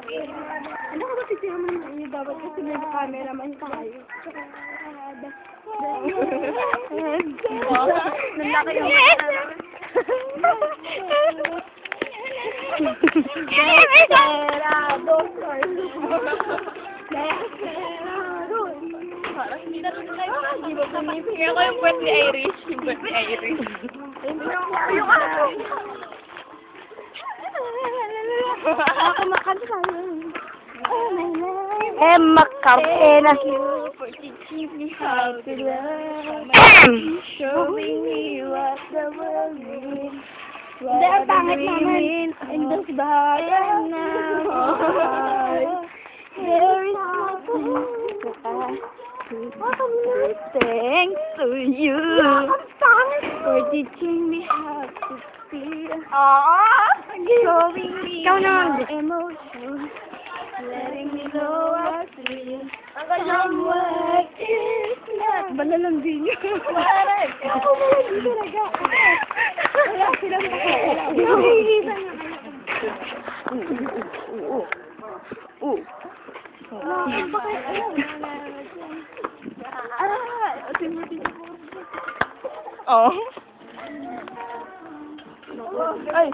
Ano ka ba picture mo naman yun? Dapat kasi may cameraman tayo. Nandaka yung Parang hindi na rin tayo makakalimutan. Kaya ko yung puwet ni Irish. Yung puwet ni Irish. Yung ako. Ako makanta yun. Emma Carpena. For teaching me how to love. Showing me what the world means. Hindi, ang pangit naman. In this bayan now. There is nothing. Thanks to you For teaching me how to feel. Showing me Ikaw naman. my emotions. Letting me know what's real. Someone is not. Balalambing niyo. Ako malambing talaga. Wala silang pakailan. Nahihisan na kayo. Bakit? Oh. Ay.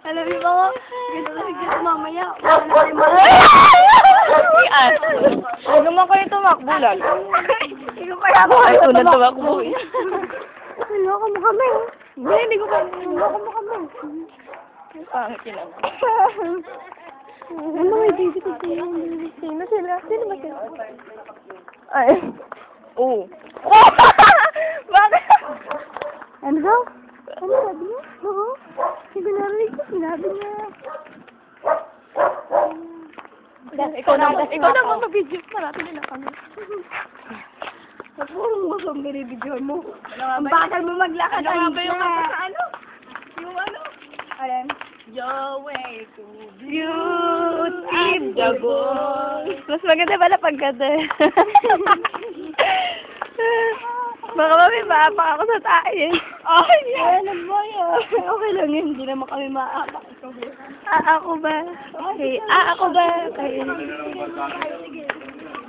Alam niyo ba ko? Ganito na dito mamaya. Yan. Huwag naman kayo tumakbo lang. Ikaw kaya ako. Ay, unang tumakbo eh. Loko mo kami. Hindi ko pa. Loko mo kami. Pangit yun lang. Ano may baby ko sila? Sino sila? Sino ba sila? Ay. Oo. Bakit? Ano daw? Ano sabi niya? Oo. Hindi narinig ko. Sinabi niya. Ikaw na mag-video. Marami nila kami. Puro mo sa binibidyo mo. Ang bakal mo maglakad. Ano nga ba yung kanta sa ano? Yung ano? Ayan. Your way to Beautiful. Mas maganda pala pag ganda. Baka mami maapak ako sa tayo. Ay, ano ba yan? Okay lang yun. Hindi naman kami maapak. Ako ba? Okay. Ako ba? Okay.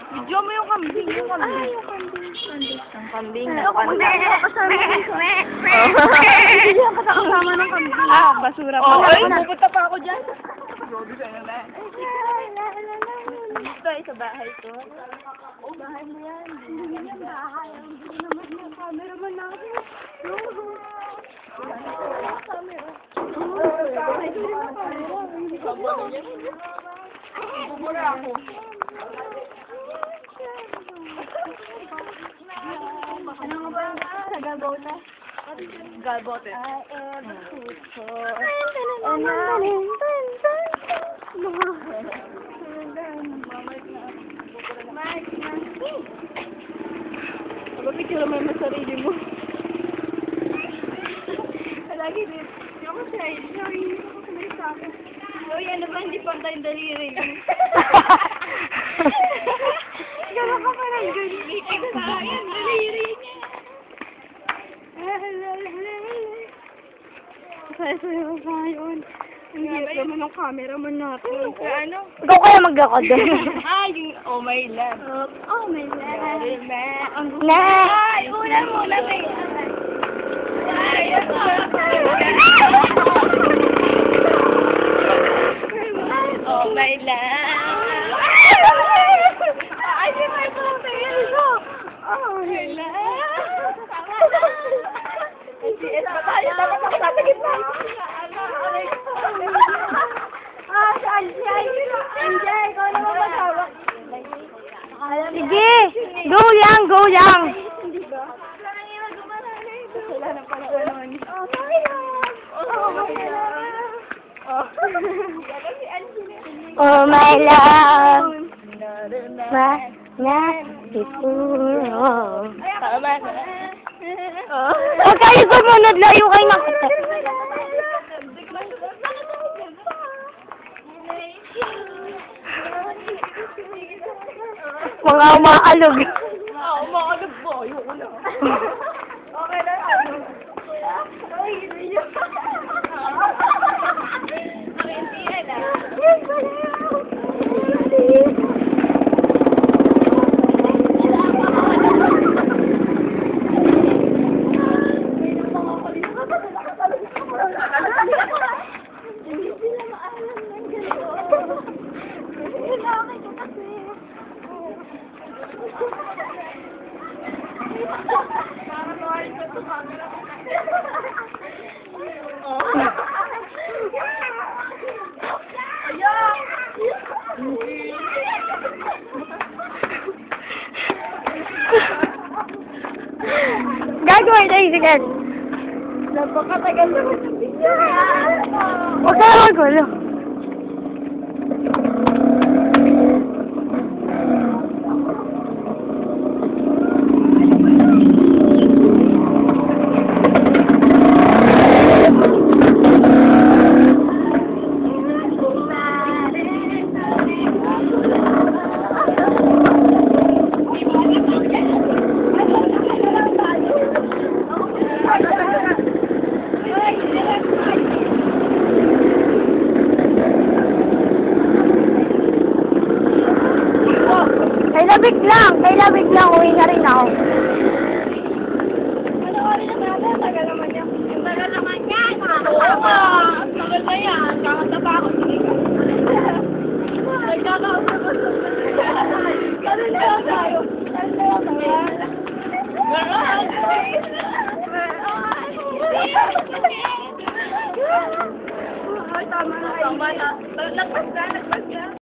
Video mo yung kambing. Yung kambing. Ang kambing na Ako kambing. hindi ako kasama ng kambing. Ah, basura pa. Oh, ay, na. pupunta pa ako dyan. Grabe ka naman. Dito sa bahay ko. Bahay mo yan. Hindi yan bahay. Hindi naman yung cameraman natin. Bumura ako. Ano nga ba yung nagagota? Galbote. I am a future. Pagpapicture mo yung sarili mo. Lagi din. Hindi ako sorry. Sorry. Hindi ako sanay sa akin. Uy, ano ba? Hindi pantay yung daliri. Gano'n ka pa ng ganyan. Sayang, daliri niya. Kaya yun. Ang hirap naman ng cameraman natin. Ano? Ikaw kaya mag-record din. Ay, yung oh my love. Oh, my God. Na. Ay, una. Oh my love. Ay, di may pangtayin ko. Oh, my love. CS ba tayo? Dapat ako nasa gitna. Si Anjay. Anjay, ikaw naman magawak. Sige. Go lang, go lang. Hindi ba? Wala na pala naman. Oh, my love. Oh, my love. Oh, my love. Na, siguro. Tama na. Huwag kayo sumunod, layo kayo nakita. Mga umaalog. Umakalog po. Ayoko na. Okay na. Gagawin tayo agad. Napakatagal naman ng video. Huwag ka na magulo. Kay labig lang, uwi na rin ako. Ano oras na natin? Tagal naman yan. Ang tagal naman yan. Nakakatawa. Ang tagal na yan. Kakataba ako. Nagkakausap ko. Ano na lang tayo? Ano na lang tayo? Ay, tama na. Tama na. Lagpas na.